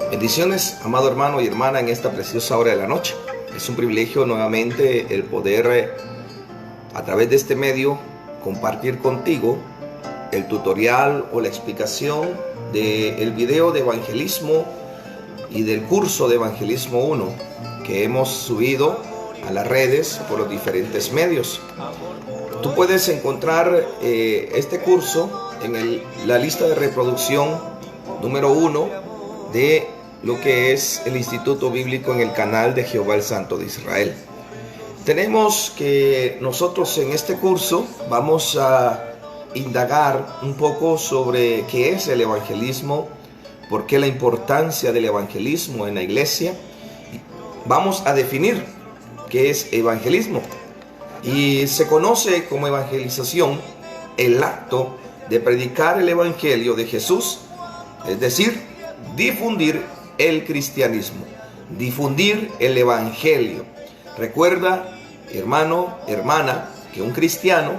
Bendiciones, amado hermano y hermana, en esta preciosa hora de la noche. Es un privilegio nuevamente el poder, a través de este medio, compartir contigo el tutorial o la explicación del video de evangelismo y del curso de evangelismo 1 que hemos subido a las redes por los diferentes medios. Tú puedes encontrar este curso en la lista de reproducción número 1 de lo que es el Instituto Bíblico en el canal de Jehová el Santo de Israel. Tenemos que nosotros en este curso vamos a indagar un poco sobre qué es el evangelismo, por qué la importancia del evangelismo en la iglesia. Vamos a definir qué es evangelismo. Y se conoce como evangelización el acto de predicar el evangelio de Jesús, es decir, difundir el cristianismo, difundir el evangelio. Recuerda, hermano, hermana, que un cristiano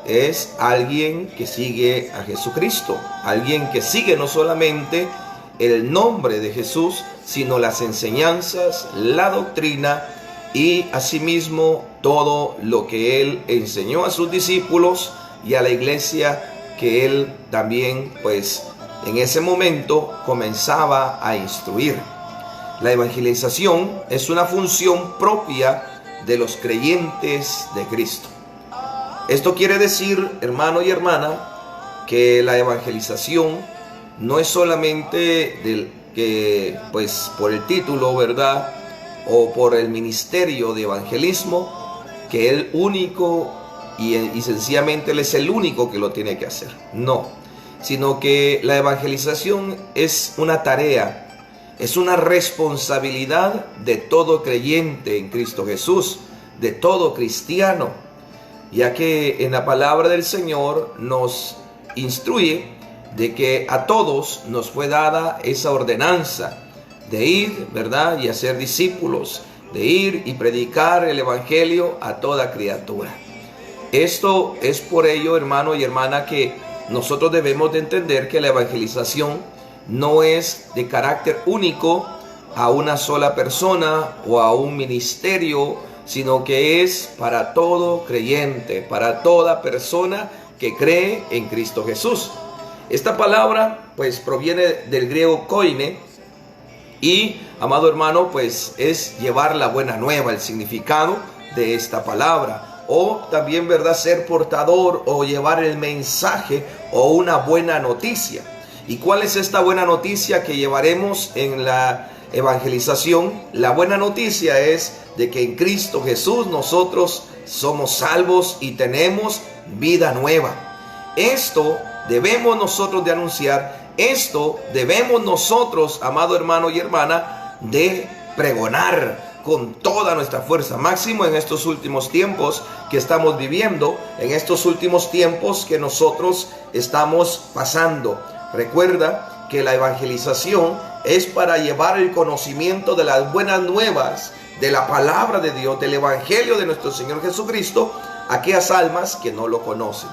es alguien que sigue a Jesucristo, alguien que sigue no solamente el nombre de Jesús, sino las enseñanzas, la doctrina y asimismo todo lo que Él enseñó a sus discípulos y a la iglesia que Él también, en ese momento comenzaba a instruir. La evangelización es una función propia de los creyentes de Cristo. Esto quiere decir, hermano y hermana, que la evangelización no es solamente por el título, ¿verdad?, o por el ministerio de evangelismo, que Él único y sencillamente Él es el único que lo tiene que hacer. No, sino que la evangelización es una tarea, es una responsabilidad de todo creyente en Cristo Jesús, de todo cristiano, ya que en la palabra del Señor nos instruye de que a todos nos fue dada esa ordenanza de ir, ¿verdad?, y hacer discípulos, de ir y predicar el evangelio a toda criatura. Esto es por ello, hermano y hermana, que nosotros debemos de entender que la evangelización no es de carácter único a una sola persona o a un ministerio, sino que es para todo creyente, para toda persona que cree en Cristo Jesús. Esta palabra proviene del griego koine y, amado hermano, es llevar la buena nueva, el significado de esta palabra. O también, ¿verdad?, ser portador o llevar el mensaje o una buena noticia. ¿Y cuál es esta buena noticia que llevaremos en la evangelización? La buena noticia es de que en Cristo Jesús nosotros somos salvos y tenemos vida nueva. Esto debemos nosotros de anunciar, esto debemos nosotros, amado hermano y hermana, de pregonar con toda nuestra fuerza, máximo en estos últimos tiempos que estamos viviendo, en estos últimos tiempos que nosotros estamos pasando. Recuerda que la evangelización es para llevar el conocimiento de las buenas nuevas, de la palabra de Dios, del evangelio de nuestro Señor Jesucristo, a aquellas almas que no lo conocen.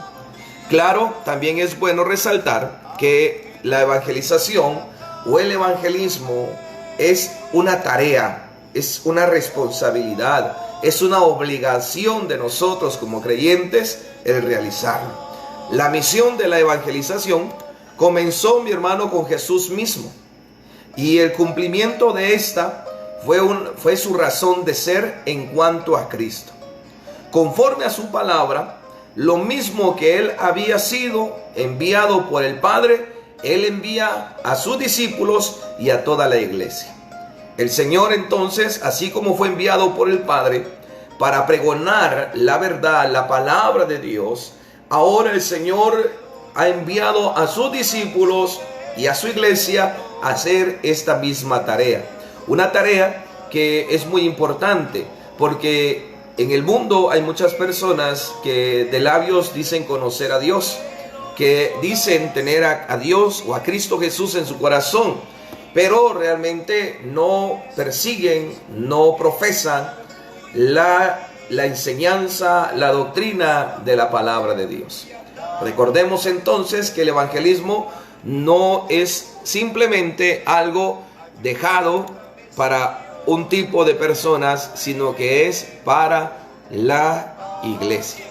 Claro, también es bueno resaltar que la evangelización o el evangelismo es una tarea, es una responsabilidad, es una obligación de nosotros como creyentes el realizarlo. La misión de la evangelización comenzó, mi hermano, con Jesús mismo, y el cumplimiento de esta fue su razón de ser en cuanto a Cristo. Conforme a su palabra, lo mismo que Él había sido enviado por el Padre, Él envía a sus discípulos y a toda la iglesia. El Señor entonces, así como fue enviado por el Padre para pregonar la verdad, la palabra de Dios, ahora el Señor ha enviado a sus discípulos y a su iglesia a hacer esta misma tarea. Una tarea que es muy importante porque en el mundo hay muchas personas que de labios dicen conocer a Dios, que dicen tener a Dios o a Cristo Jesús en su corazón, pero realmente no persiguen, no profesan la enseñanza, la doctrina de la palabra de Dios. Recordemos entonces que el evangelismo no es simplemente algo dejado para un tipo de personas, sino que es para la iglesia.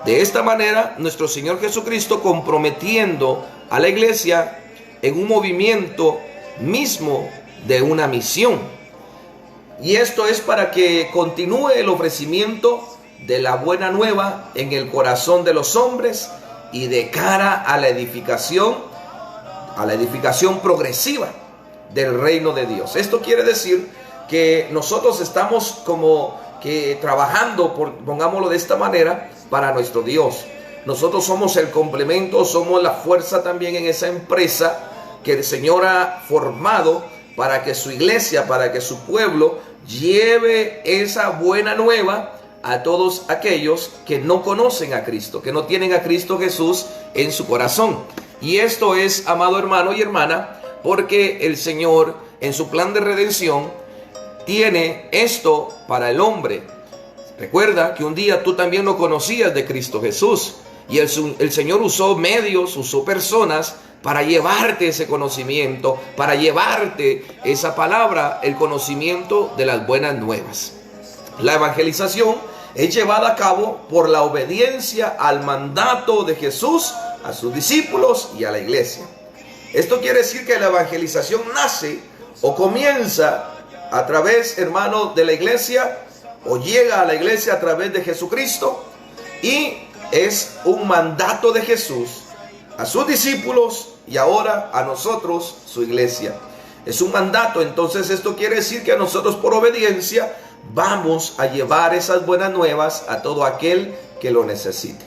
De esta manera, nuestro Señor Jesucristo, comprometiendo a la iglesia en un movimiento mismo de una misión. Y esto es para que continúe el ofrecimiento de la buena nueva en el corazón de los hombres y de cara a la edificación progresiva del reino de Dios. Esto quiere decir que nosotros estamos como que trabajando, pongámoslo de esta manera, para nuestro Dios. Nosotros somos el complemento, somos la fuerza también en esa empresa que el Señor ha formado para que su iglesia, para que su pueblo lleve esa buena nueva a todos aquellos que no conocen a Cristo, que no tienen a Cristo Jesús en su corazón. Y esto es, amado hermano y hermana, porque el Señor en su plan de redención tiene esto para el hombre. Recuerda que un día tú también no conocías de Cristo Jesús y el Señor usó medios, usó personas para llevarte ese conocimiento, para llevarte esa palabra, el conocimiento de las buenas nuevas. La evangelización es llevada a cabo por la obediencia al mandato de Jesús, a sus discípulos y a la iglesia. Esto quiere decir que la evangelización nace o comienza a través, hermano, de la iglesia, o llega a la iglesia a través de Jesucristo, y es un mandato de Jesús a sus discípulos y ahora a nosotros, su iglesia. Es un mandato. Entonces esto quiere decir que nosotros, por obediencia, vamos a llevar esas buenas nuevas a todo aquel que lo necesite.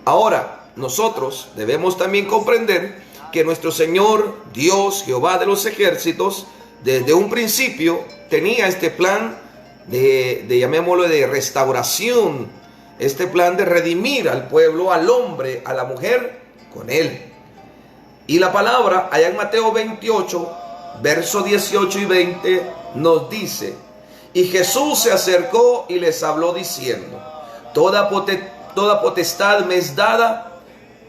Ahora, nosotros debemos también comprender que nuestro Señor, Dios, Jehová de los ejércitos, desde un principio tenía este plan llamémoslo, de restauración, este plan de redimir al pueblo, al hombre, a la mujer, con él. Y la palabra, allá en Mateo 28, versos 18 y 20, nos dice: y Jesús se acercó y les habló diciendo: toda potestad me es dada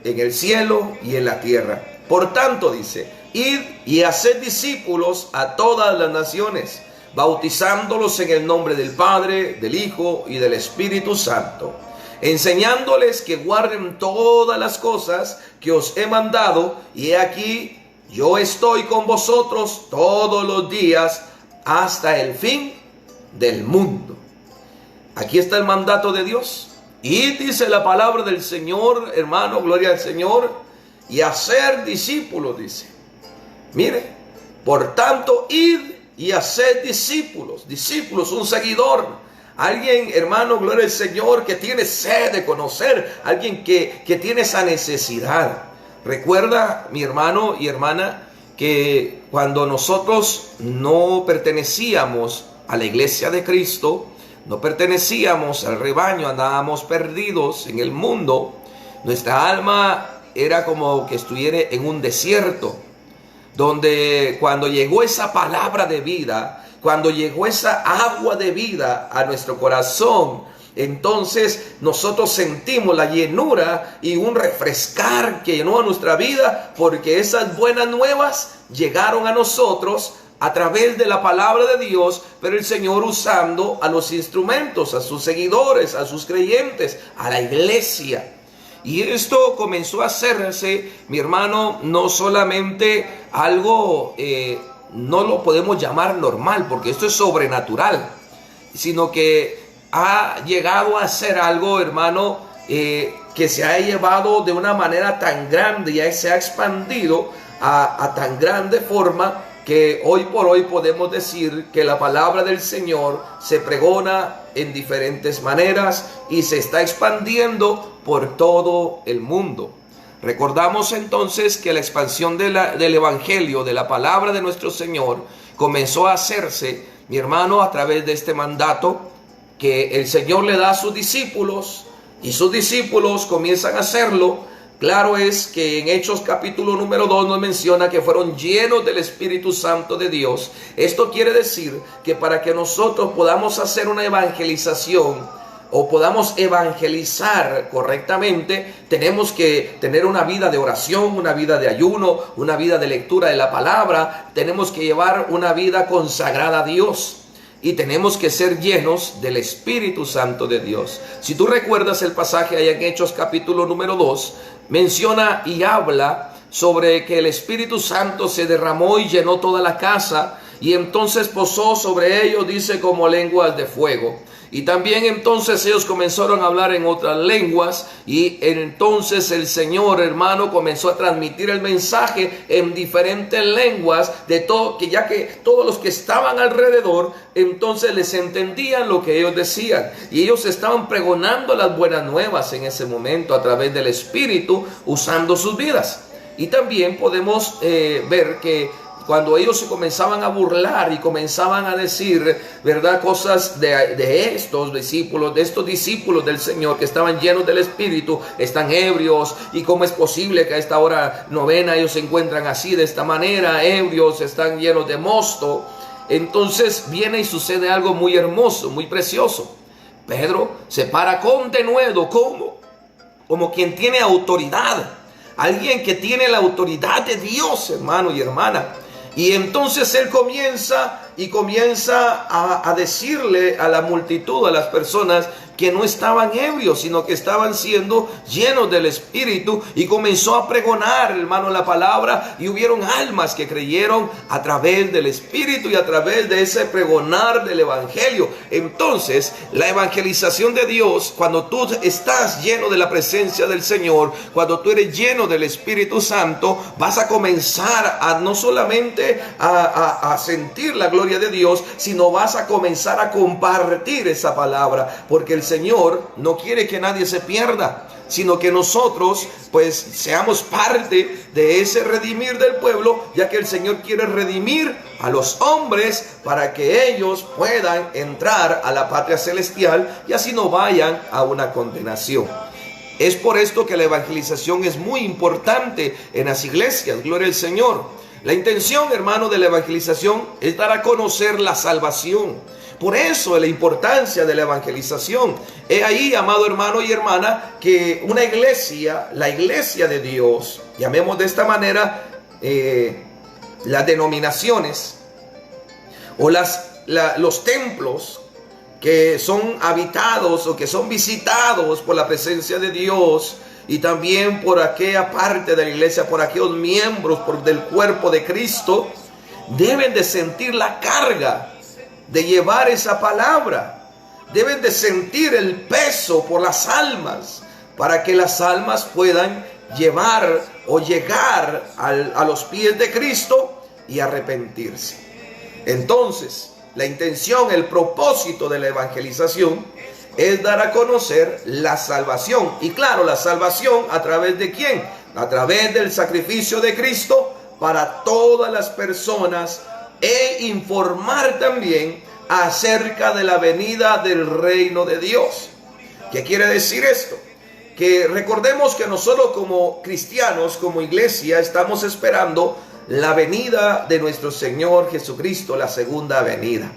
en el cielo y en la tierra. Por tanto, dice, id y haced discípulos a todas las naciones, bautizándolos en el nombre del Padre, del Hijo y del Espíritu Santo, enseñándoles que guarden todas las cosas que os he mandado, y he aquí, yo estoy con vosotros todos los días hasta el fin del mundo. Aquí está el mandato de Dios. Y dice la palabra del Señor, hermano, gloria al Señor, y hacer discípulos, dice. Mire, por tanto, id y hacer discípulos. Discípulos, un seguidor. Alguien, hermano, gloria al Señor, que tiene sed de conocer. Alguien que tiene esa necesidad. Recuerda, mi hermano y hermana, que cuando nosotros no pertenecíamos a la iglesia de Cristo, no pertenecíamos al rebaño, andábamos perdidos en el mundo, nuestra alma era como que estuviera en un desierto, donde cuando llegó esa palabra de vida, cuando llegó esa agua de vida a nuestro corazón, entonces nosotros sentimos la llenura y un refrescar que llenó a nuestra vida, porque esas buenas nuevas llegaron a nosotros a través de la palabra de Dios, pero el Señor usando a los instrumentos, a sus seguidores, a sus creyentes, a la iglesia. Y esto comenzó a hacerse, mi hermano, no solamente algo, no lo podemos llamar normal, porque esto es sobrenatural, sino que ha llegado a ser algo, hermano, que se ha llevado de una manera tan grande, ya se ha expandido a tan grande forma, que hoy por hoy podemos decir que la palabra del Señor se pregona en diferentes maneras y se está expandiendo por todo el mundo. Recordamos entonces que la expansión del Evangelio, de la palabra de nuestro Señor, comenzó a hacerse, mi hermano, a través de este mandato que el Señor le da a sus discípulos, y sus discípulos comienzan a hacerlo. Claro es que en Hechos capítulo número 2 nos menciona que fueron llenos del Espíritu Santo de Dios. Esto quiere decir que para que nosotros podamos hacer una evangelización o podamos evangelizar correctamente, tenemos que tener una vida de oración, una vida de ayuno, una vida de lectura de la palabra. Tenemos que llevar una vida consagrada a Dios y tenemos que ser llenos del Espíritu Santo de Dios. Si tú recuerdas el pasaje ahí en Hechos capítulo número 2, menciona y habla sobre que el Espíritu Santo se derramó y llenó toda la casa, y entonces posó sobre ellos, dice, como lenguas de fuego. Y también entonces ellos comenzaron a hablar en otras lenguas, y entonces el Señor, hermano, comenzó a transmitir el mensaje en diferentes lenguas, de todo, que ya que todos los que estaban alrededor entonces les entendían lo que ellos decían, y ellos estaban pregonando las buenas nuevas en ese momento a través del Espíritu, usando sus vidas. Y también podemos ver que cuando ellos se comenzaban a burlar y comenzaban a decir, ¿verdad?, cosas de estos discípulos del Señor que estaban llenos del Espíritu, están ebrios, y cómo es posible que a esta hora novena ellos se encuentran así, de esta manera, ebrios, están llenos de mosto. Entonces viene y sucede algo muy hermoso, muy precioso. Pedro se para con denuedo, como quien tiene autoridad, alguien que tiene la autoridad de Dios, hermano y hermana. Y entonces él comienza a decirle a la multitud, a las personas, que no estaban ebrios, sino que estaban siendo llenos del Espíritu, y comenzó a pregonar, hermano, la palabra, y hubieron almas que creyeron a través del Espíritu y a través de ese pregonar del Evangelio. Entonces, la evangelización de Dios, cuando tú estás lleno de la presencia del Señor, cuando tú eres lleno del Espíritu Santo, vas a comenzar a no solamente a sentir la gloria de Dios, sino vas a comenzar a compartir esa palabra, porque el Señor no quiere que nadie se pierda, sino que nosotros pues seamos parte de ese redimir del pueblo, ya que el Señor quiere redimir a los hombres para que ellos puedan entrar a la patria celestial y así no vayan a una condenación. Es por esto que la evangelización es muy importante en las iglesias, gloria al Señor. La intención, hermano, de la evangelización es dar a conocer la salvación. Por eso la importancia de la evangelización. He ahí, amado hermano y hermana, que una iglesia, la iglesia de Dios, llamemos de esta manera las denominaciones o los templos que son habitados o que son visitados por la presencia de Dios, y también por aquella parte de la iglesia, por aquellos miembros del cuerpo de Cristo, deben de sentir la carga de llevar esa palabra. Deben de sentir el peso por las almas, para que las almas puedan llevar o llegar a los pies de Cristo y arrepentirse. Entonces, la intención, el propósito de la evangelización es dar a conocer la salvación. Y claro, la salvación ¿a través de quién? A través del sacrificio de Cristo para todas las personas, e informar también acerca de la venida del reino de Dios. ¿Qué quiere decir esto? Que recordemos que nosotros como cristianos, como iglesia, estamos esperando la venida de nuestro Señor Jesucristo, la segunda venida.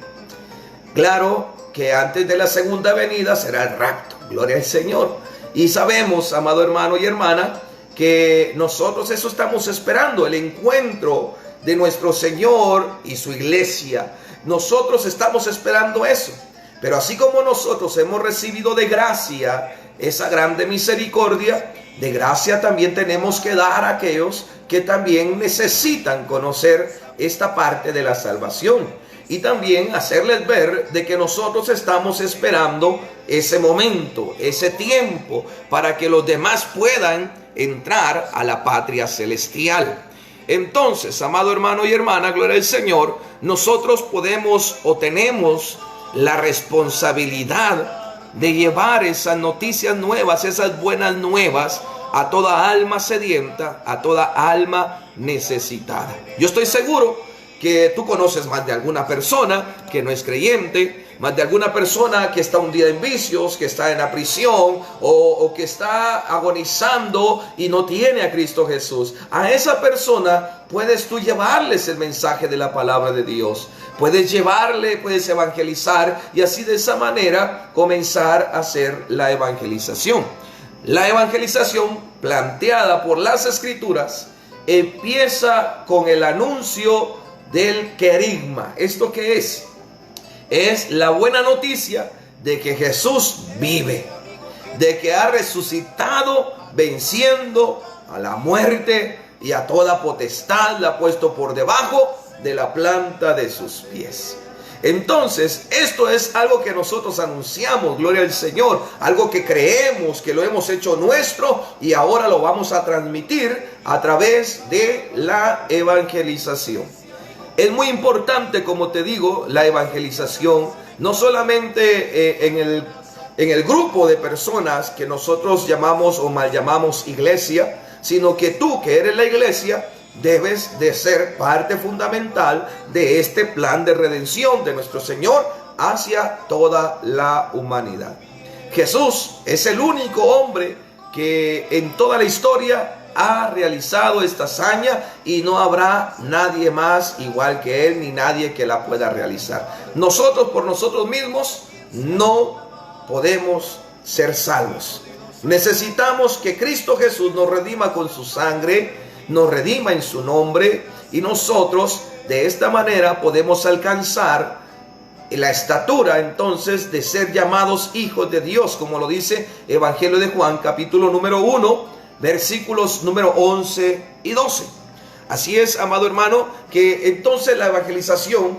Claro que antes de la segunda venida será el rapto, gloria al Señor. Y sabemos, amado hermano y hermana, que nosotros eso estamos esperando, el encuentro de nuestro Señor y su iglesia. Nosotros estamos esperando eso. Pero así como nosotros hemos recibido de gracia esa grande misericordia, de gracia también tenemos que dar a aquellos que también necesitan conocer esta parte de la salvación. Y también hacerles ver de que nosotros estamos esperando ese momento, ese tiempo, para que los demás puedan entrar a la patria celestial. Entonces, amado hermano y hermana, gloria al Señor, nosotros podemos o tenemos la responsabilidad de llevar esas noticias nuevas, esas buenas nuevas, a toda alma sedienta, a toda alma necesitada. Yo estoy seguro que tú conoces más de alguna persona que no es creyente, más de alguna persona que está hundida en vicios, que está en la prisión o que está agonizando y no tiene a Cristo Jesús. A esa persona puedes tú llevarles el mensaje de la palabra de Dios. Puedes llevarle, puedes evangelizar y así de esa manera comenzar a hacer la evangelización. La evangelización planteada por las Escrituras empieza con el anuncio del querigma. ¿Esto qué es? Es la buena noticia de que Jesús vive, de que ha resucitado venciendo a la muerte y a toda potestad, la ha puesto por debajo de la planta de sus pies. Entonces, esto es algo que nosotros anunciamos, gloria al Señor, algo que creemos, que lo hemos hecho nuestro y ahora lo vamos a transmitir a través de la evangelización. Es muy importante, como te digo, la evangelización, no solamente en el grupo de personas que nosotros llamamos o mal llamamos iglesia, sino que tú, que eres la iglesia, debes de ser parte fundamental de este plan de redención de nuestro Señor hacia toda la humanidad. Jesús es el único hombre que en toda la historia ha realizado esta hazaña y no habrá nadie más igual que Él ni nadie que la pueda realizar. Nosotros por nosotros mismos no podemos ser salvos. Necesitamos que Cristo Jesús nos redima con su sangre, nos redima en su nombre y nosotros de esta manera podemos alcanzar la estatura entonces de ser llamados hijos de Dios, como lo dice Evangelio de Juan, capítulo número 1, versículos número 11 y 12. Así es, amado hermano, que entonces la evangelización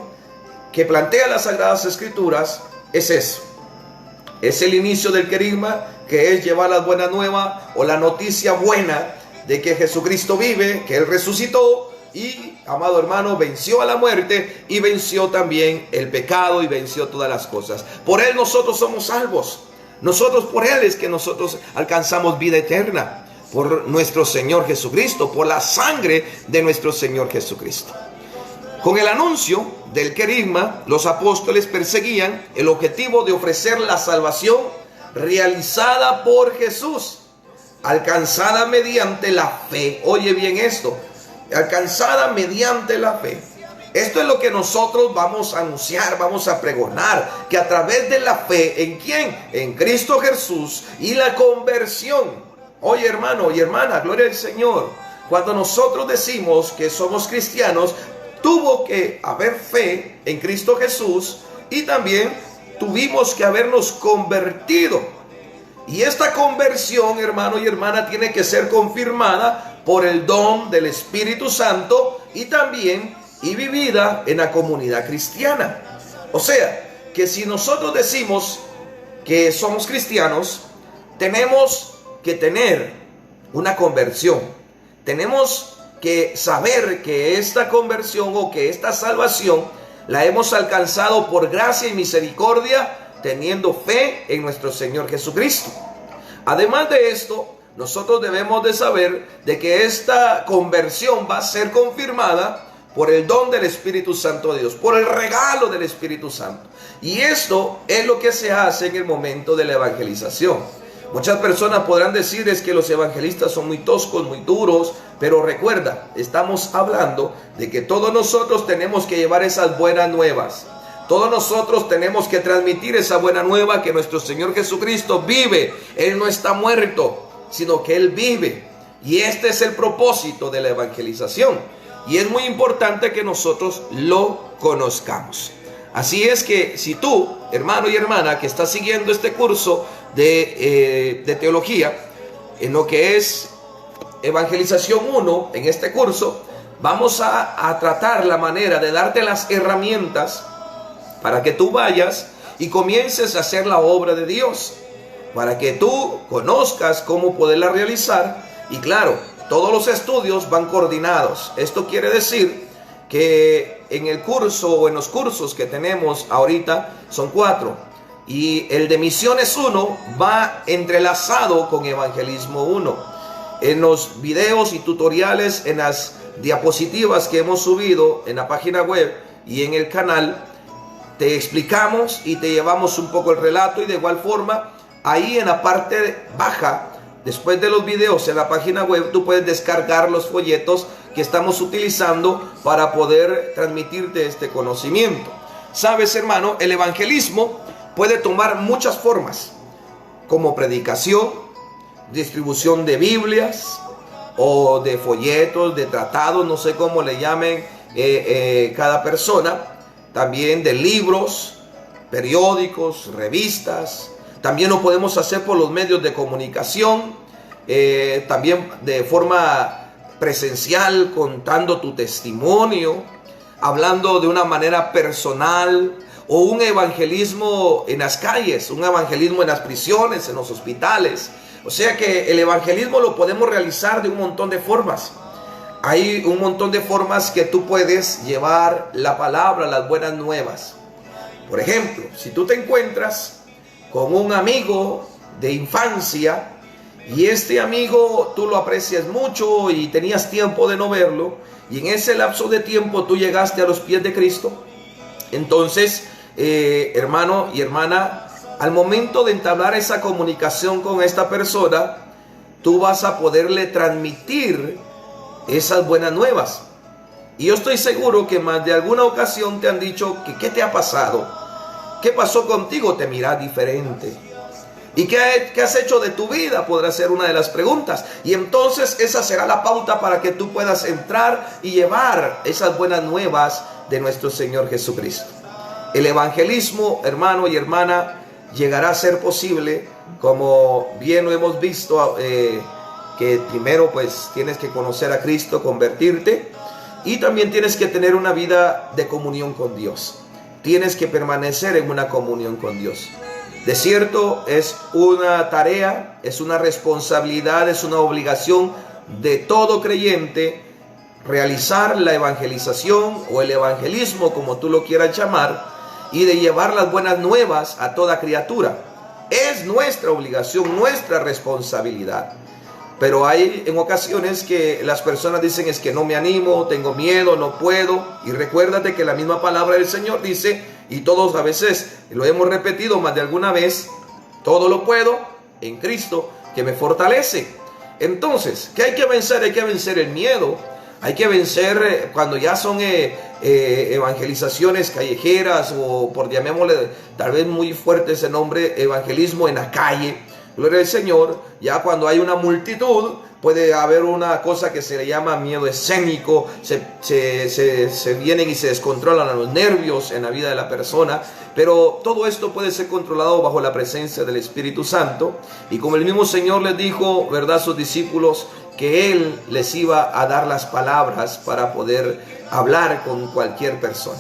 que plantea las Sagradas Escrituras es eso. Es el inicio del querigma, que es llevar la buena nueva o la noticia buena de que Jesucristo vive, que Él resucitó y, amado hermano, venció a la muerte y venció también el pecado y venció todas las cosas. Por Él nosotros somos salvos. Nosotros por Él es que nosotros alcanzamos vida eterna. Por nuestro Señor Jesucristo, por la sangre de nuestro Señor Jesucristo. Con el anuncio del querigma, los apóstoles perseguían el objetivo de ofrecer la salvación realizada por Jesús, alcanzada mediante la fe. Oye bien esto, alcanzada mediante la fe. Esto es lo que nosotros vamos a anunciar, vamos a pregonar, que a través de la fe, ¿en quién? En Cristo Jesús y la conversión. Oye hermano y hermana, gloria al Señor. Cuando nosotros decimos que somos cristianos, tuvo que haber fe en Cristo Jesús y también tuvimos que habernos convertido. Y esta conversión, hermano y hermana, tiene que ser confirmada por el don del Espíritu Santo y también vivida en la comunidad cristiana. O sea, que si nosotros decimos que somos cristianos, tenemos que tener una conversión. Tenemos que saber que esta conversión o que esta salvación la hemos alcanzado por gracia y misericordia, teniendo fe en nuestro Señor Jesucristo. Además de esto, nosotros debemos de saber de que esta conversión va a ser confirmada por el don del Espíritu Santo de Dios, por el regalo del Espíritu Santo. Y esto es lo que se hace en el momento de la evangelización. Muchas personas podrán decir es que los evangelistas son muy toscos, muy duros, pero recuerda, estamos hablando de que todos nosotros tenemos que llevar esas buenas nuevas. Todos nosotros tenemos que transmitir esa buena nueva que nuestro Señor Jesucristo vive. Él no está muerto, sino que Él vive. Y este es el propósito de la evangelización. Y es muy importante que nosotros lo conozcamos. Así es que si tú, hermano y hermana, que estás siguiendo este curso de teología, en lo que es Evangelización 1, en este curso, vamos a tratar la manera de darte las herramientas para que tú vayas y comiences a hacer la obra de Dios, para que tú conozcas cómo poderla realizar. Y claro, todos los estudios van coordinados. Esto quiere decir que en el curso o en los cursos que tenemos ahorita son 4 y el de Misiones 1 va entrelazado con Evangelismo 1. En los videos y tutoriales, en las diapositivas que hemos subido en la página web y en el canal, te explicamos y te llevamos un poco el relato, y de igual forma ahí en la parte baja, después de los videos en la página web, tú puedes descargar los folletos que estamos utilizando para poder transmitirte este conocimiento. Sabes, hermano, el evangelismo puede tomar muchas formas, como predicación, distribución de Biblias o de folletos, de tratados, no sé cómo le llamen cada persona, también de libros, periódicos, revistas. También lo podemos hacer por los medios de comunicación, también de forma presencial, contando tu testimonio, hablando de una manera personal, o un evangelismo en las calles, un evangelismo en las prisiones, en los hospitales. O sea que el evangelismo lo podemos realizar de un montón de formas. Hay un montón de formas que tú puedes llevar la palabra, las buenas nuevas. Por ejemplo, si tú te encuentras con un amigo de infancia y este amigo tú lo aprecias mucho y tenías tiempo de no verlo, y en ese lapso de tiempo tú llegaste a los pies de Cristo, entonces hermano y hermana, al momento de entablar esa comunicación con esta persona, tú vas a poderle transmitir esas buenas nuevas. Y yo estoy seguro que más de alguna ocasión te han dicho que ¿qué te ha pasado? ¿Qué pasó contigo? Te miras diferente. ¿Y qué has hecho de tu vida? Podrá ser una de las preguntas. Y entonces esa será la pauta para que tú puedas entrar y llevar esas buenas nuevas de nuestro Señor Jesucristo. El evangelismo, hermano y hermana, llegará a ser posible, como bien lo hemos visto, que primero pues tienes que conocer a Cristo, convertirte, y también tienes que tener una vida de comunión con Dios. Tienes que permanecer en una comunión con Dios. De cierto, es una tarea, es una responsabilidad, es una obligación de todo creyente realizar la evangelización o el evangelismo, como tú lo quieras llamar, y de llevar las buenas nuevas a toda criatura. Es nuestra obligación, nuestra responsabilidad. Pero hay en ocasiones que las personas dicen: es que no me animo, tengo miedo, no puedo. Y recuérdate que la misma palabra del Señor dice, y todos a veces lo hemos repetido más de alguna vez: todo lo puedo en Cristo que me fortalece. Entonces, ¿qué hay que vencer? Hay que vencer el miedo. Hay que vencer cuando ya son evangelizaciones callejeras, o por llamémosle tal vez muy fuerte ese nombre, evangelismo en la calle. Gloria al Señor. Ya cuando hay una multitud, puede haber una cosa que se le llama miedo escénico. Se vienen y se descontrolan a los nervios en la vida de la persona. Pero todo esto puede ser controlado bajo la presencia del Espíritu Santo. Y como el mismo Señor les dijo, ¿verdad?, a sus discípulos, que Él les iba a dar las palabras para poder hablar con cualquier persona.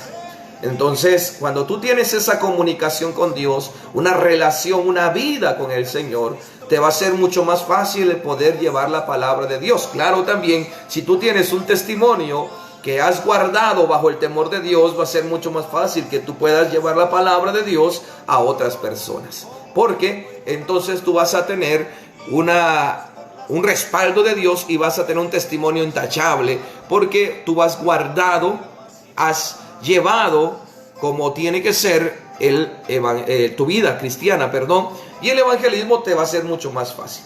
Entonces, cuando tú tienes esa comunicación con Dios, una relación, una vida con el Señor, te va a ser mucho más fácil el poder llevar la palabra de Dios. Claro, también, si tú tienes un testimonio que has guardado bajo el temor de Dios, va a ser mucho más fácil que tú puedas llevar la palabra de Dios a otras personas. Porque entonces tú vas a tener un respaldo de Dios y vas a tener un testimonio intachable, porque tú has guardado, has llevado como tiene que ser tu vida cristiana, y el evangelismo te va a ser mucho más fácil.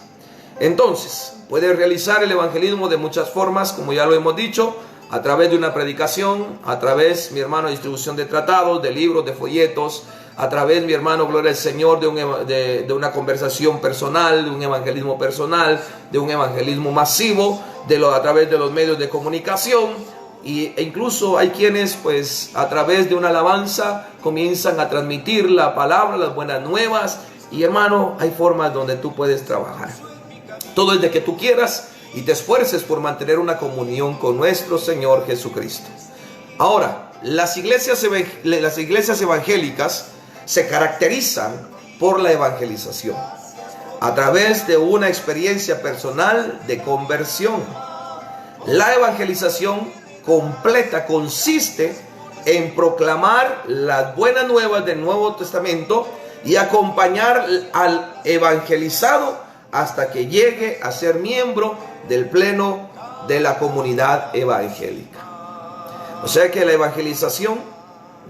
Entonces, puedes realizar el evangelismo de muchas formas, como ya lo hemos dicho: a través de una predicación, a través, mi hermano, de distribución de tratados, de libros, de folletos, a través, mi hermano, gloria al Señor, de una conversación personal, de un evangelismo personal, de un evangelismo masivo, a través de los medios de comunicación. E incluso hay quienes, pues, a través de una alabanza comienzan a transmitir la palabra, las buenas nuevas. Y hermano, hay formas donde tú puedes trabajar. Todo es de que tú quieras y te esfuerces por mantener una comunión con nuestro Señor Jesucristo. Ahora, las iglesias evangélicas se caracterizan por la evangelización a través de una experiencia personal de conversión. La evangelización completa consiste en proclamar las buenas nuevas del Nuevo Testamento y acompañar al evangelizado hasta que llegue a ser miembro del pleno de la comunidad evangélica. O sea que la evangelización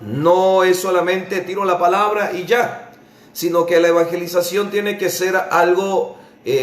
no es solamente tiro la palabra y ya, sino que la evangelización tiene que ser algo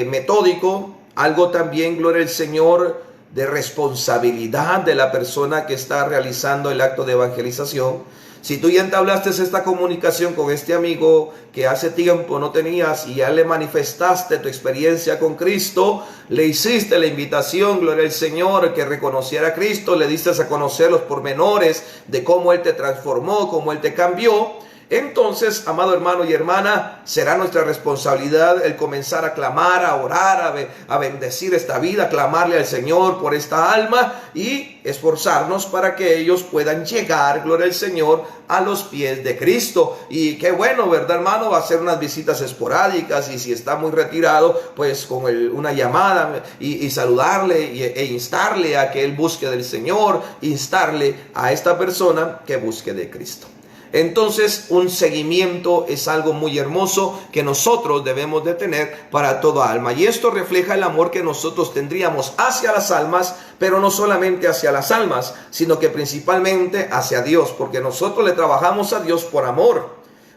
metódico, algo también, gloria al Señor, de responsabilidad de la persona que está realizando el acto de evangelización. Si tú ya entablaste esta comunicación con este amigo que hace tiempo no tenías y ya le manifestaste tu experiencia con Cristo, le hiciste la invitación, gloria al Señor, que reconociera a Cristo, le diste a conocer los pormenores de cómo Él te transformó, cómo Él te cambió, entonces, amado hermano y hermana, será nuestra responsabilidad el comenzar a clamar, a orar, a bendecir esta vida, a clamarle al Señor por esta alma y esforzarnos para que ellos puedan llegar, gloria al Señor, a los pies de Cristo. Y qué bueno, ¿verdad, hermano? Va a hacer unas visitas esporádicas y si está muy retirado, pues con una llamada y saludarle e instarle a que él busque del Señor, instarle a esta persona que busque de Cristo. Entonces, un seguimiento es algo muy hermoso que nosotros debemos de tener para toda alma. Y esto refleja el amor que nosotros tendríamos hacia las almas, pero no solamente hacia las almas, sino que principalmente hacia Dios, porque nosotros le trabajamos a Dios por amor.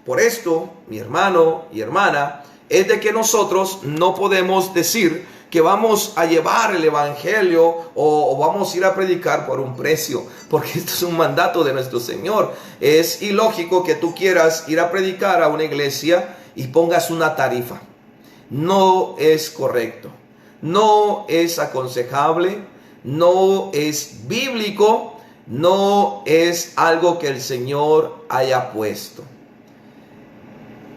Por esto, mi hermano y hermana, es de que nosotros no podemos decir que vamos a llevar el evangelio o vamos a ir a predicar por un precio, porque esto es un mandato de nuestro Señor. Es ilógico que tú quieras ir a predicar a una iglesia y pongas una tarifa. No es correcto, no es aconsejable, no es bíblico, no es algo que el Señor haya puesto.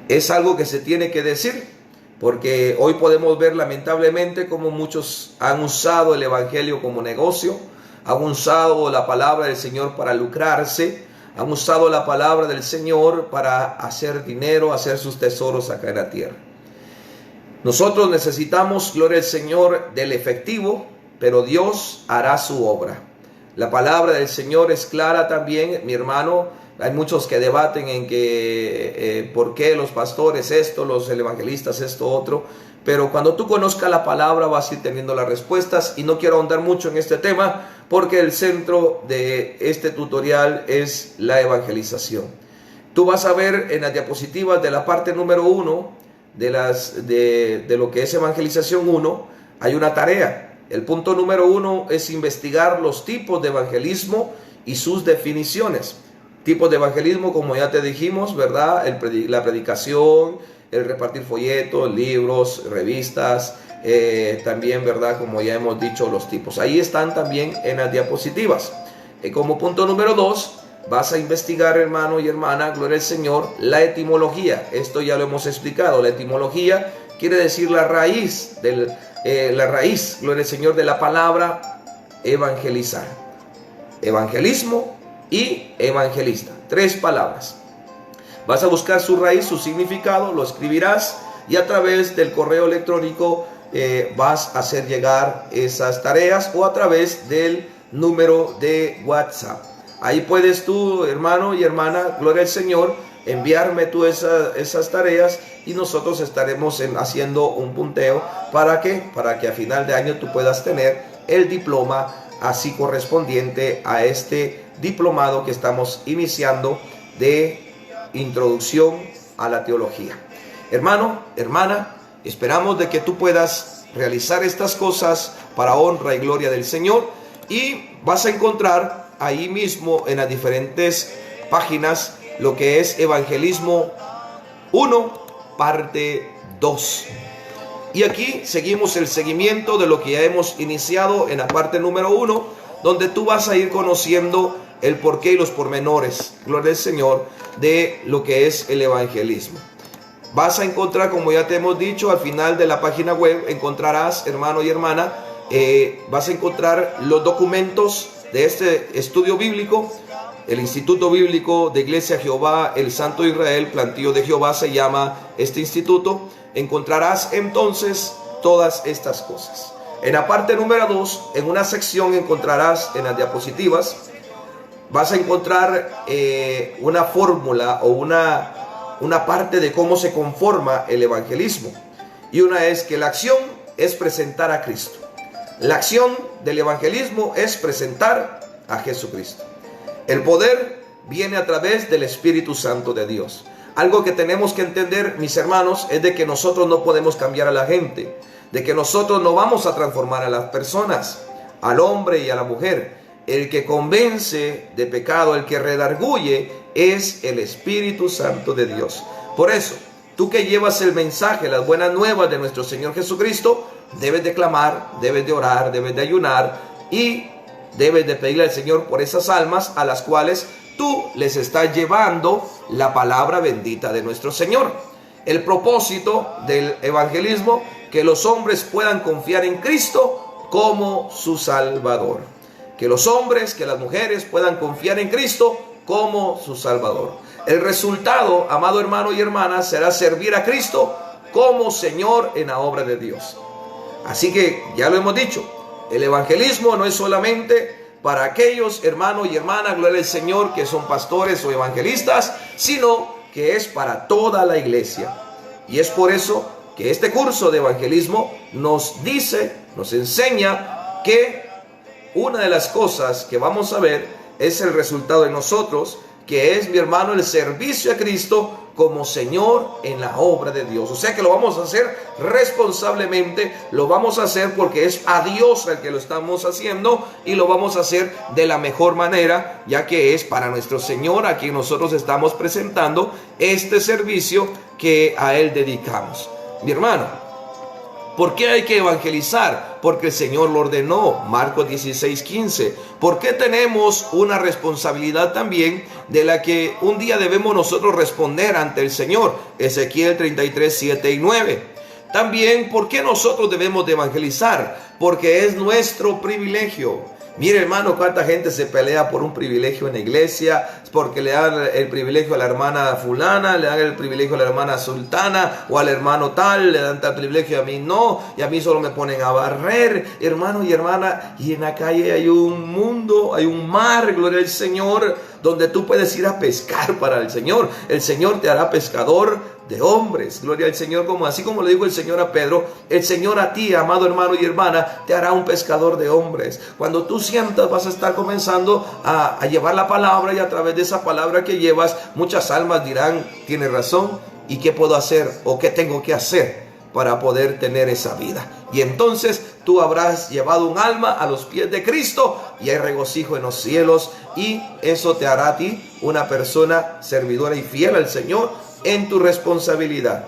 Es algo que se tiene que decir. Porque hoy podemos ver lamentablemente como muchos han usado el evangelio como negocio, han usado la palabra del Señor para lucrarse, han usado la palabra del Señor para hacer dinero, hacer sus tesoros acá en la tierra. Nosotros necesitamos, gloria al Señor, del efectivo, pero Dios hará su obra. La palabra del Señor es clara también, mi hermano. Hay muchos que debaten en que por qué los pastores esto, los evangelistas esto, otro. Pero cuando tú conozcas la palabra vas a ir teniendo las respuestas. Y no quiero ahondar mucho en este tema porque el centro de este tutorial es la evangelización. Tú vas a ver en las diapositivas de la parte número 1 de lo que es evangelización 1, hay una tarea. El punto número 1 es investigar los tipos de evangelismo y sus definiciones. Tipos de evangelismo, como ya te dijimos, ¿verdad? La predicación, el repartir folletos, libros, revistas, también, ¿verdad? Como ya hemos dicho, los tipos. Ahí están también en las diapositivas. Como punto número 2, vas a investigar, hermano y hermana, gloria al Señor, la etimología. Esto ya lo hemos explicado. La etimología quiere decir la raíz, gloria al Señor, de la palabra evangelizar. Evangelismo y evangelista, 3 palabras. Vas a buscar su raíz, su significado, lo escribirás y a través del correo electrónico vas a hacer llegar esas tareas o a través del número de WhatsApp. Ahí puedes tú, hermano y hermana, gloria al Señor, enviarme tú esas tareas y nosotros estaremos haciendo un punteo para que a final de año tú puedas tener el diploma así correspondiente a este diplomado que estamos iniciando de introducción a la teología. Hermano, hermana, esperamos de que tú puedas realizar estas cosas para honra y gloria del Señor y vas a encontrar ahí mismo en las diferentes páginas lo que es Evangelismo 1, parte 2. Y aquí seguimos el seguimiento de lo que ya hemos iniciado en la parte número 1, donde tú vas a ir conociendo el porqué y los pormenores, gloria al Señor, de lo que es el evangelismo. Vas a encontrar, como ya te hemos dicho, al final de la página web encontrarás, hermano y hermana, vas a encontrar los documentos de este estudio bíblico. El Instituto Bíblico de Iglesia Jehová, el Santo Israel, Plantío de Jehová se llama este instituto. Encontrarás entonces todas estas cosas. En la parte número 2, en una sección encontrarás en las diapositivas, vas a encontrar una fórmula o una parte de cómo se conforma el evangelismo. Y una es que la acción es presentar a Cristo. La acción del evangelismo es presentar a Jesucristo. El poder viene a través del Espíritu Santo de Dios. Algo que tenemos que entender, mis hermanos, es de que nosotros no podemos cambiar a la gente, de que nosotros no vamos a transformar a las personas, al hombre y a la mujer. El que convence de pecado, el que redarguye, es el Espíritu Santo de Dios. Por eso, tú que llevas el mensaje, las buenas nuevas de nuestro Señor Jesucristo, debes de clamar, debes de orar, debes de ayunar y debes de pedirle al Señor por esas almas a las cuales tú les estás llevando la palabra bendita de nuestro Señor. El propósito del evangelismo, que los hombres puedan confiar en Cristo como su Salvador. Que los hombres, que las mujeres puedan confiar en Cristo como su Salvador. El resultado, amado hermano y hermana, será servir a Cristo como Señor en la obra de Dios. Así que ya lo hemos dicho, el evangelismo no es solamente para aquellos hermanos y hermanas, gloria al Señor, que son pastores o evangelistas, sino que es para toda la iglesia. Y es por eso que este curso de evangelismo nos dice, nos enseña que una de las cosas que vamos a ver es el resultado de nosotros, que es, mi hermano, el servicio a Cristo como Señor en la obra de Dios. O sea que lo vamos a hacer responsablemente, lo vamos a hacer porque es a Dios al que lo estamos haciendo y lo vamos a hacer de la mejor manera, ya que es para nuestro Señor a quien nosotros estamos presentando este servicio que a Él dedicamos. Mi hermano, ¿por qué hay que evangelizar? Porque el Señor lo ordenó, Marcos 16:15. ¿Por qué tenemos una responsabilidad también de la que un día debemos nosotros responder ante el Señor? Ezequiel 33:7 y 9. También, ¿por qué nosotros debemos de evangelizar? Porque es nuestro privilegio. Mire, hermano, cuánta gente se pelea por un privilegio en la iglesia, porque le dan el privilegio a la hermana fulana, le dan el privilegio a la hermana sultana, o al hermano tal, le dan tal privilegio, a mí no, y a mí solo me ponen a barrer, hermano y hermana, y en la calle hay un mundo, hay un mar, gloria al Señor, donde tú puedes ir a pescar para el Señor. El Señor te hará pescador de hombres, gloria al Señor, como así como le dijo el Señor a Pedro, el Señor a ti, amado hermano y hermana, te hará un pescador de hombres. Cuando tú sientas, vas a estar comenzando a llevar la palabra, y a través de esa palabra que llevas, muchas almas dirán, tiene razón, ¿y qué puedo hacer? ¿O qué tengo que hacer para poder tener esa vida? Y entonces tú habrás llevado un alma a los pies de Cristo, y hay regocijo en los cielos, y eso te hará a ti una persona servidora y fiel al Señor en tu responsabilidad.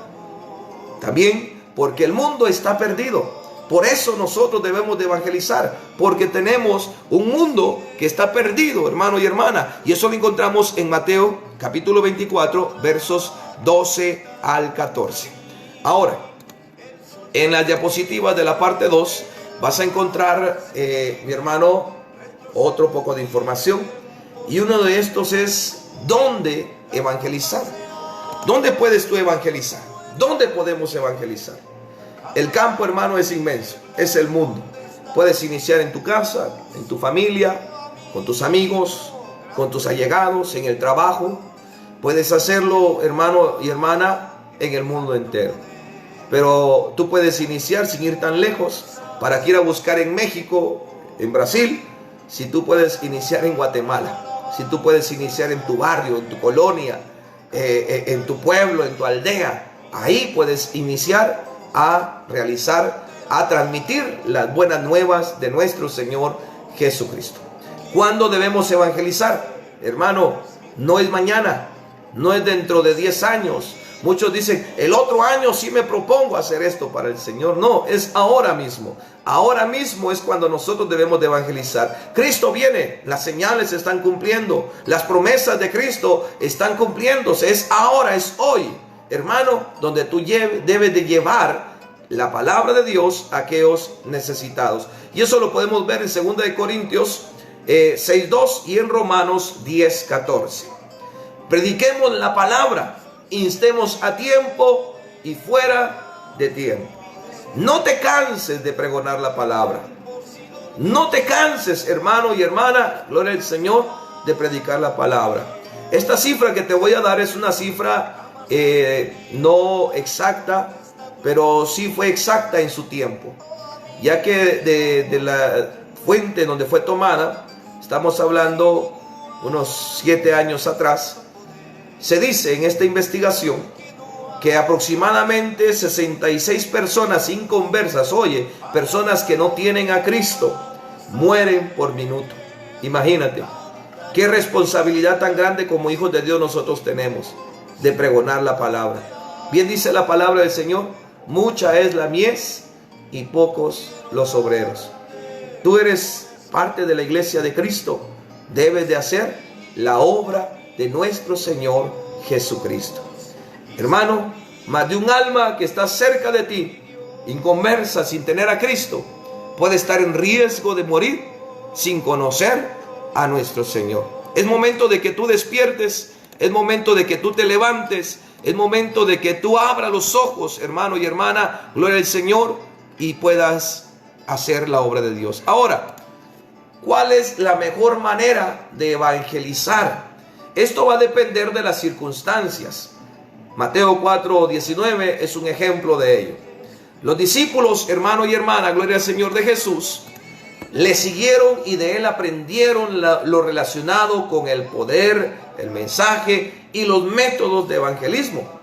También porque el mundo está perdido. Por eso nosotros debemos de evangelizar, porque tenemos un mundo que está perdido, hermano y hermana. Y eso lo encontramos en Mateo capítulo 24, versos 12 al 14. Ahora, en las diapositivas de la parte 2 vas a encontrar, mi hermano, otro poco de información. Y uno de estos es ¿dónde evangelizar? ¿Dónde puedes tú evangelizar? ¿Dónde podemos evangelizar? El campo, hermano, es inmenso, es el mundo. Puedes iniciar en tu casa, en tu familia, con tus amigos, con tus allegados, en el trabajo. Puedes hacerlo, hermano y hermana, en el mundo entero. Pero tú puedes iniciar sin ir tan lejos, para que ir a buscar en México, en Brasil, si tú puedes iniciar en Guatemala, si tú puedes iniciar en tu barrio, en tu colonia, en tu pueblo, en tu aldea. Ahí puedes iniciar a realizar, a transmitir las buenas nuevas de nuestro Señor Jesucristo. ¿Cuándo debemos evangelizar? Hermano, no es mañana, no es dentro de 10 años. Muchos dicen, el otro año sí me propongo hacer esto para el Señor. No, es ahora mismo. Ahora mismo es cuando nosotros debemos de evangelizar. Cristo viene, las señales se están cumpliendo, las promesas de Cristo están cumpliéndose. Es ahora, es hoy, hermano, donde tú debes de llevar la palabra de Dios a aquellos necesitados. Y eso lo podemos ver en 2 de Corintios 6:2 y en Romanos 10:14. Prediquemos la palabra, instemos a tiempo y fuera de tiempo. No te canses de pregonar la palabra. No te canses, hermano y hermana, gloria al Señor, de predicar la palabra. Esta cifra que te voy a dar es una cifra no exacta, pero sí fue exacta en su tiempo, ya que fuente donde fue tomada, estamos hablando unos 7 años atrás, se dice en esta investigación que aproximadamente 66 personas inconversas, oye, personas que no tienen a Cristo, mueren por minuto. Imagínate, qué responsabilidad tan grande como hijos de Dios nosotros tenemos de pregonar la palabra. Bien dice la palabra del Señor, mucha es la mies y pocos los obreros. Tú eres parte de la iglesia de Cristo, debes de hacer la obra de nuestro Señor Jesucristo. Hermano, más de un alma que está cerca de ti, inconversa, sin tener a Cristo, puede estar en riesgo de morir sin conocer a nuestro Señor. Es momento de que tú despiertes, es momento de que tú te levantes, es momento de que tú abras los ojos, hermano y hermana, gloria al Señor, y puedas hacer la obra de Dios. Ahora, ¿cuál es la mejor manera de evangelizar? Esto va a depender de las circunstancias. Mateo 4:19 es un ejemplo de ello. Los discípulos, hermano y hermana, gloria al Señor de Jesús, le siguieron y de él aprendieron lo relacionado con el poder, el mensaje y los métodos de evangelismo.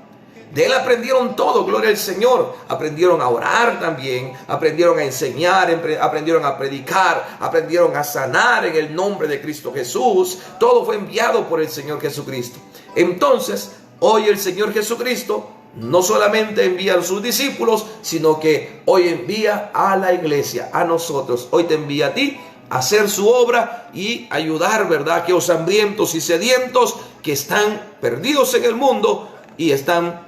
De él aprendieron todo, gloria al Señor. Aprendieron a orar también, aprendieron a enseñar, aprendieron a predicar, aprendieron a sanar en el nombre de Cristo Jesús. Todo fue enviado por el Señor Jesucristo. Entonces, hoy el Señor Jesucristo no solamente envía a sus discípulos, sino que hoy envía a la iglesia, a nosotros. Hoy te envía a ti a hacer su obra y ayudar, ¿verdad?, a aquellos hambrientos y sedientos que están perdidos en el mundo y están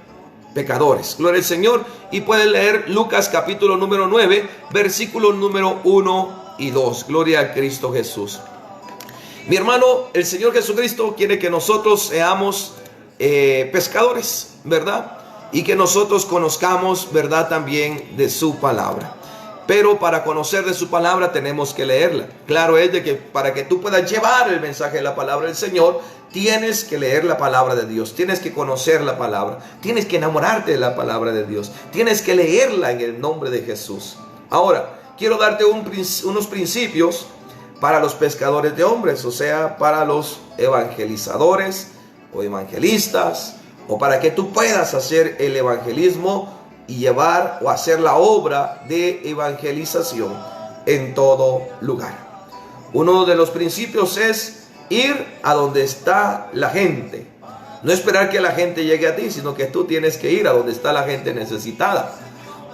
pecadores. Gloria al Señor. Y pueden leer Lucas capítulo número 9, versículos número 1 y 2. Gloria a Cristo Jesús. Mi hermano, el Señor Jesucristo quiere que nosotros seamos pescadores, ¿verdad? Y que nosotros conozcamos, ¿verdad?, también de su palabra. Pero para conocer de su palabra tenemos que leerla. Claro es de que para que tú puedas llevar el mensaje de la palabra del Señor, tienes que leer la palabra de Dios, tienes que conocer la palabra, tienes que enamorarte de la palabra de Dios, tienes que leerla en el nombre de Jesús. Ahora, quiero darte unos principios para los pescadores de hombres, o sea, para los evangelizadores o evangelistas, o para que tú puedas hacer el evangelismo y llevar o hacer la obra de evangelización en todo lugar. Uno de los principios es ir a donde está la gente. No esperar que la gente llegue a ti, sino que tú tienes que ir a donde está la gente necesitada.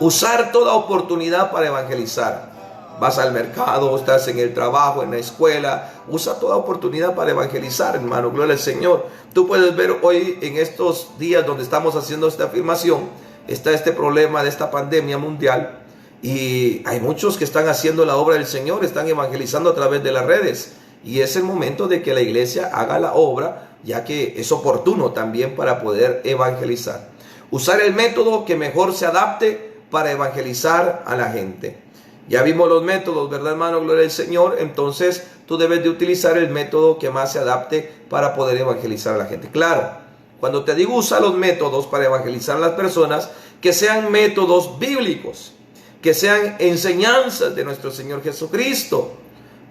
Usar toda oportunidad para evangelizar. Vas al mercado, estás en el trabajo, en la escuela. Usa toda oportunidad para evangelizar, hermano. Gloria al Señor. Tú puedes ver hoy en estos días donde estamos haciendo esta afirmación, está este problema de esta pandemia mundial. Y hay muchos que están haciendo la obra del Señor, están evangelizando a través de las redes. Y es el momento de que la iglesia haga la obra, ya que es oportuno también para poder evangelizar. Usar el método que mejor se adapte para evangelizar a la gente. Ya vimos los métodos, ¿verdad, hermano? Gloria al Señor. Entonces tú debes de utilizar el método que más se adapte para poder evangelizar a la gente. Claro, cuando te digo usa los métodos para evangelizar a las personas, que sean métodos bíblicos, que sean enseñanzas de nuestro Señor Jesucristo.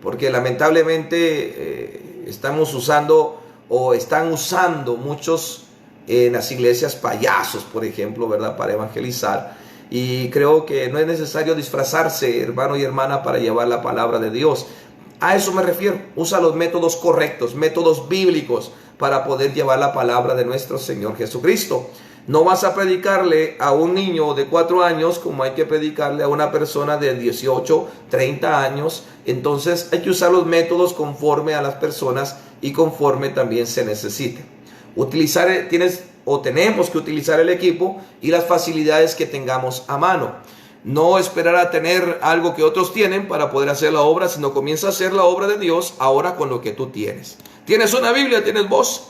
Porque lamentablemente estamos usando o están usando muchos en las iglesias payasos, por ejemplo, ¿verdad?, para evangelizar. Y creo que no es necesario disfrazarse, hermano y hermana, para llevar la palabra de Dios. A eso me refiero. Usa los métodos correctos, métodos bíblicos, para poder llevar la palabra de nuestro Señor Jesucristo. No vas a predicarle a un niño de 4 años como hay que predicarle a una persona de 18, 30 años. Entonces hay que usar los métodos conforme a las personas y conforme también se necesite. Tenemos que utilizar el equipo y las facilidades que tengamos a mano. No esperar a tener algo que otros tienen para poder hacer la obra, sino comienza a hacer la obra de Dios ahora con lo que tú tienes. ¿Tienes una Biblia? ¿Tienes voz?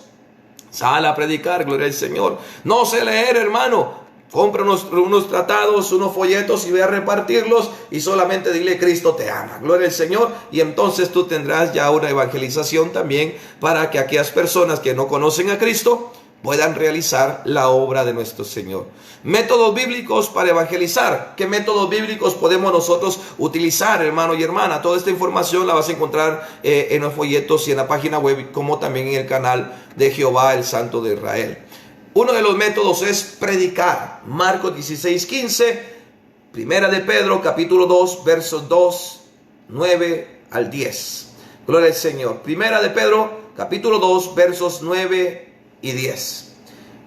Sal a predicar, gloria al Señor. No sé leer, hermano. Compra unos tratados, unos folletos y ve a repartirlos y solamente dile: Cristo te ama, gloria al Señor. Y entonces tú tendrás ya una evangelización también para que aquellas personas que no conocen a Cristo puedan realizar la obra de nuestro Señor. Métodos bíblicos para evangelizar. ¿Qué métodos bíblicos podemos nosotros utilizar, hermano y hermana? Toda esta información la vas a encontrar en los folletos y en la página web, como también en el canal de Jehová, el Santo de Israel. Uno de los métodos es predicar. Marcos 16:15, Primera de Pedro, capítulo 2, versos 2, 9 al 10. Gloria al Señor. Primera de Pedro, capítulo 2, versos 9 y 10.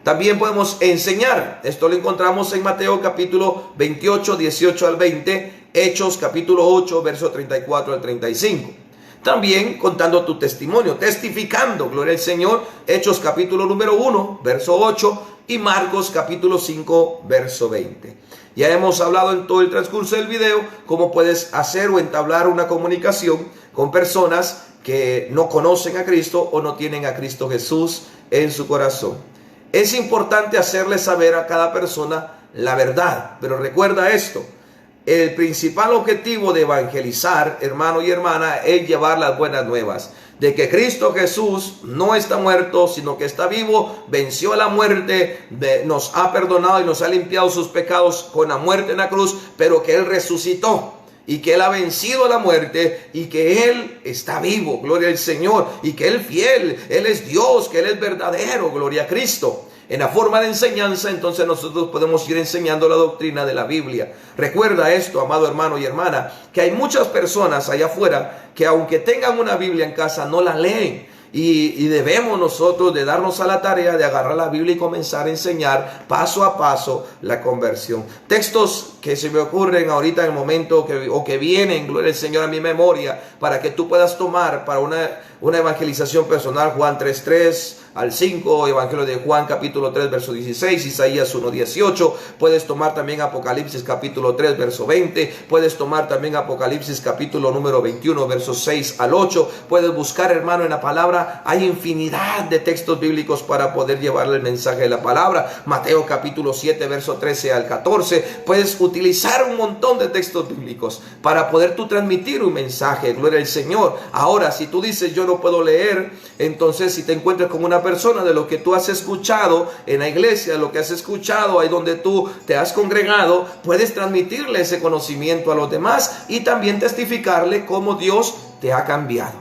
También podemos enseñar. Esto lo encontramos en Mateo capítulo 28, 18 al 20. Hechos capítulo 8, verso 34 al 35. También contando tu testimonio, testificando, gloria al Señor. Hechos capítulo número 1, verso 8. Y Marcos capítulo 5, verso 20. Ya hemos hablado en todo el transcurso del video cómo puedes hacer o entablar una comunicación con personas que no conocen a Cristo o no tienen a Cristo Jesús en su corazón. Es importante hacerle saber a cada persona la verdad, pero recuerda esto: el principal objetivo de evangelizar, hermano y hermana, es llevar las buenas nuevas de que Cristo Jesús no está muerto, sino que está vivo, venció la muerte, nos ha perdonado y nos ha limpiado sus pecados con la muerte en la cruz, pero que Él resucitó y que Él ha vencido la muerte y que Él está vivo, gloria al Señor, y que Él es fiel, Él es Dios, que Él es verdadero, gloria a Cristo. En la forma de enseñanza, entonces nosotros podemos ir enseñando la doctrina de la Biblia. Recuerda esto, amado hermano y hermana, que hay muchas personas allá afuera que aunque tengan una Biblia en casa, no la leen. Y debemos nosotros de darnos a la tarea de agarrar la Biblia y comenzar a enseñar paso a paso la conversión. Textos que se me ocurren ahorita en el momento que vienen, gloria al Señor, a mi memoria, para que tú puedas tomar para una evangelización personal. Juan 3:3 al 5, Evangelio de Juan capítulo 3 verso 16, Isaías 1:18. Puedes tomar también Apocalipsis capítulo 3 verso 20. Puedes tomar también Apocalipsis capítulo número 21 versos 6 al 8. Puedes buscar, hermano, en la palabra. Hay infinidad de textos bíblicos para poder llevarle el mensaje de la palabra. Mateo capítulo 7 verso 13 al 14. Puedes utilizar un montón de textos bíblicos para poder tú transmitir un mensaje, gloria al Señor. Ahora, si tú dices yo no puedo leer, entonces si te encuentras con una persona de lo que tú has escuchado en la iglesia, lo que has escuchado ahí donde tú te has congregado, puedes transmitirle ese conocimiento a los demás y también testificarle cómo Dios te ha cambiado,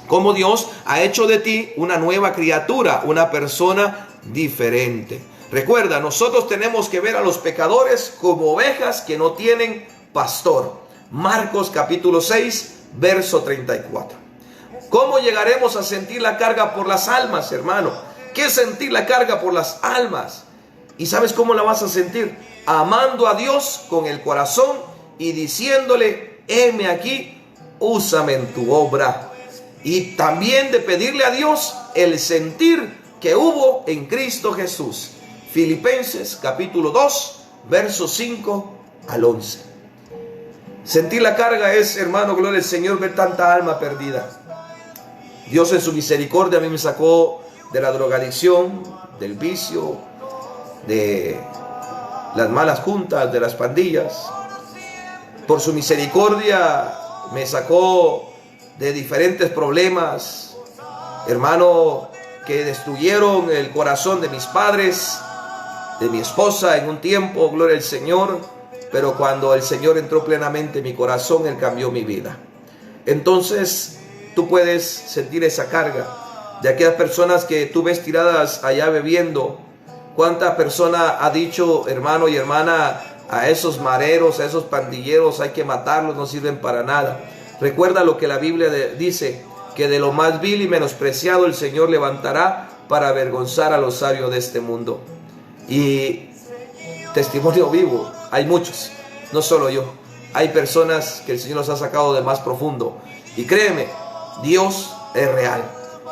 cómo Dios ha hecho de ti una nueva criatura, una persona diferente. Recuerda, nosotros tenemos que ver a los pecadores como ovejas que no tienen pastor. Marcos capítulo 6, verso 34. ¿Cómo llegaremos a sentir la carga por las almas, hermano? ¿Qué es sentir la carga por las almas? ¿Y sabes cómo la vas a sentir? Amando a Dios con el corazón y diciéndole: heme aquí, úsame en tu obra. Y también de pedirle a Dios el sentir que hubo en Cristo Jesús. Filipenses capítulo 2, versos 5 al 11. Sentir la carga es, hermano, gloria al Señor, ver tanta alma perdida. Dios en su misericordia a mí me sacó de la drogadicción, del vicio, de las malas juntas, de las pandillas. Por su misericordia me sacó de diferentes problemas, hermano, que destruyeron el corazón de mis padres, de mi esposa en un tiempo, gloria al Señor. Pero cuando el Señor entró plenamente en mi corazón, Él cambió mi vida. Entonces tú puedes sentir esa carga de aquellas personas que tú ves tiradas allá bebiendo. ¿Cuánta persona ha dicho, hermano y hermana, a esos mareros, a esos pandilleros hay que matarlos, no sirven para nada? Recuerda lo que la Biblia dice, que de lo más vil y menospreciado el Señor levantará para avergonzar a los sabios de este mundo. Y testimonio vivo, hay muchos, no solo yo. Hay personas que el Señor los ha sacado de más profundo. Y créeme, Dios es real.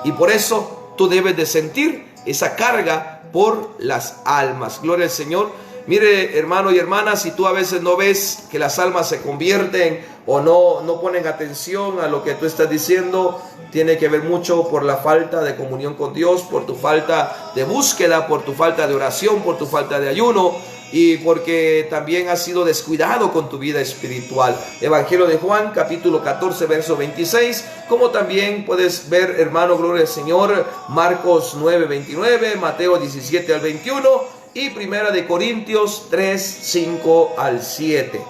Y por eso tú debes de sentir esa carga por las almas. Gloria al Señor. Mire, hermano y hermana, si tú a veces no ves que las almas se convierten o no ponen atención a lo que tú estás diciendo, tiene que ver mucho por la falta de comunión con Dios, por tu falta de búsqueda, por tu falta de oración, por tu falta de ayuno. y porque también has sido descuidado con tu vida espiritual. Evangelio de Juan, capítulo 14, verso 26, como también puedes ver, hermano, gloria al Señor, Marcos 9, 29, Mateo 17 al 21 y Primera de Corintios 3, 5 al 7.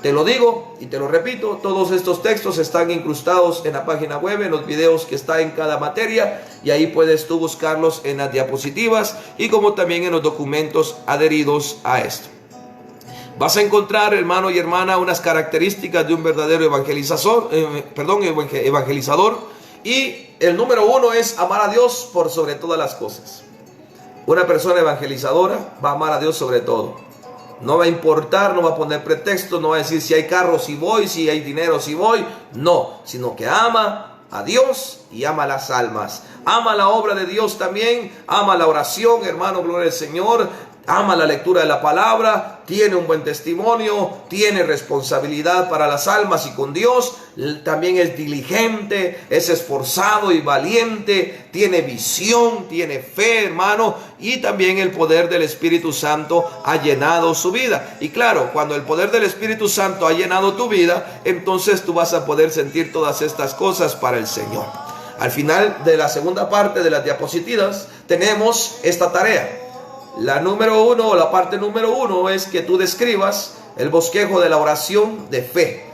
Te lo digo y te lo repito, todos estos textos están incrustados en la página web, en los videos que está en cada materia, y ahí puedes tú buscarlos en las diapositivas y como también en los documentos adheridos a esto. Vas a encontrar, hermano y hermana, unas características de un verdadero evangelizador, y el número 1 es amar a Dios por sobre todas las cosas. Una persona evangelizadora va a amar a Dios sobre todo. No va a importar, no va a poner pretextos, no va a decir si hay carro si voy, si hay dinero si voy. No, sino que ama a Dios y ama las almas. Ama la obra de Dios también, ama la oración, hermano, gloria al Señor. Ama la lectura de la palabra, tiene un buen testimonio, tiene responsabilidad para las almas y con Dios. También es diligente, es esforzado y valiente, tiene visión, tiene fe, hermano, y también el poder del Espíritu Santo ha llenado su vida. Y claro, cuando el poder del Espíritu Santo ha llenado tu vida, entonces tú vas a poder sentir todas estas cosas para el Señor. Al final de la segunda parte de las diapositivas tenemos esta tarea. La número 1 o la parte número 1 es que tú describas el bosquejo de la oración de fe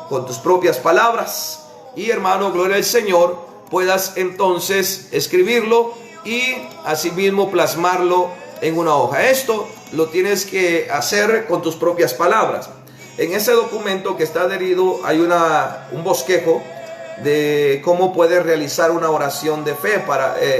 con tus propias palabras y, hermano, gloria al Señor, puedas entonces escribirlo y asimismo plasmarlo en una hoja. Esto lo tienes que hacer con tus propias palabras. En ese documento que está adherido hay un bosquejo de cómo puedes realizar una oración de fe.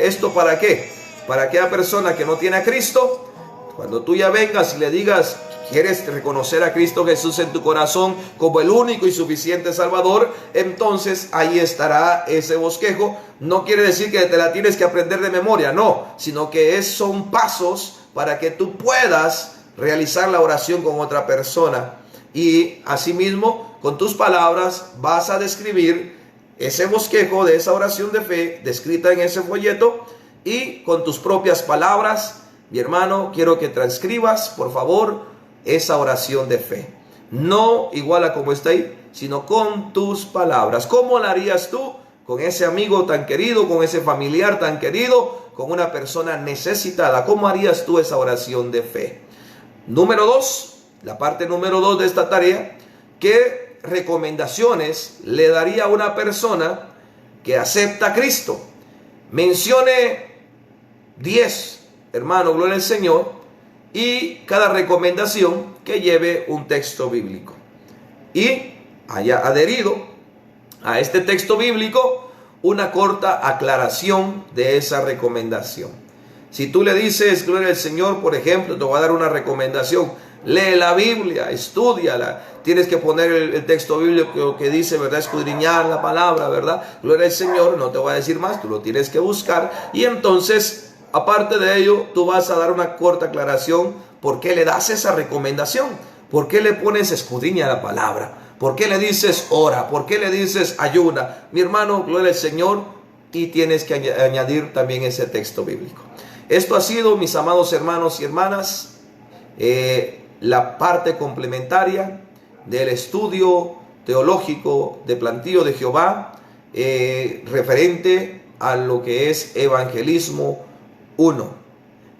¿Esto para qué? Para aquella persona que no tiene a Cristo, cuando tú ya vengas y le digas, quieres reconocer a Cristo Jesús en tu corazón como el único y suficiente Salvador, entonces ahí estará ese bosquejo. No quiere decir que te la tienes que aprender de memoria, no, sino que son pasos para que tú puedas realizar la oración con otra persona. Y asimismo, con tus palabras vas a describir ese bosquejo de esa oración de fe descrita en ese folleto. Y con tus propias palabras, mi hermano, quiero que transcribas, por favor, esa oración de fe. No igual a como está ahí, sino con tus palabras. ¿Cómo la harías tú con ese amigo tan querido, con ese familiar tan querido, con una persona necesitada? ¿Cómo harías tú esa oración de fe? Número 2, la parte número 2 de esta tarea, ¿qué recomendaciones le daría a una persona que acepta a Cristo? Mencione 10, hermano, gloria al Señor, y cada recomendación que lleve un texto bíblico. Y haya adherido a este texto bíblico una corta aclaración de esa recomendación. Si tú le dices, gloria al Señor, por ejemplo, te voy a dar una recomendación: lee la Biblia, estúdiala. Tienes que poner el texto bíblico que dice, ¿verdad? Escudriñar la palabra, ¿verdad? Gloria al Señor, no te voy a decir más, tú lo tienes que buscar. Y entonces, aparte de ello, tú vas a dar una corta aclaración. ¿Por qué le das esa recomendación? ¿Por qué le pones escudriña la palabra? ¿Por qué le dices ora? ¿Por qué le dices ayuna? Mi hermano, gloria al Señor, y tienes que añadir también ese texto bíblico. Esto ha sido, mis amados hermanos y hermanas, la parte complementaria del estudio teológico de Plantío de Jehová, referente a lo que es Evangelismo 1.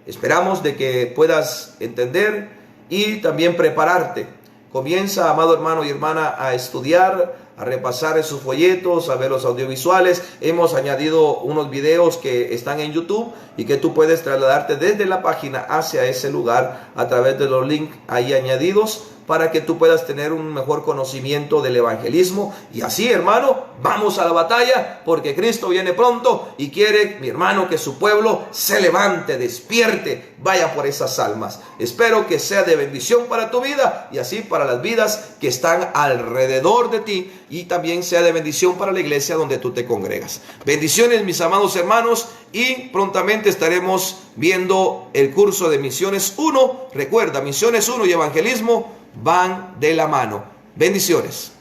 Esperamos de que puedas entender y también prepararte. Comienza, amado hermano y hermana, a estudiar, a repasar esos folletos, a ver los audiovisuales. Hemos añadido unos videos que están en YouTube y que tú puedes trasladarte desde la página hacia ese lugar a través de los links ahí añadidos, para que tú puedas tener un mejor conocimiento del evangelismo. Y así, hermano, vamos a la batalla, porque Cristo viene pronto y quiere, mi hermano, que su pueblo se levante, despierte, vaya por esas almas. Espero que sea de bendición para tu vida y así para las vidas que están alrededor de ti, y también sea de bendición para la iglesia donde tú te congregas. Bendiciones, mis amados hermanos, y prontamente estaremos viendo el curso de Misiones 1. Recuerda, Misiones 1 y evangelismo van de la mano. Bendiciones.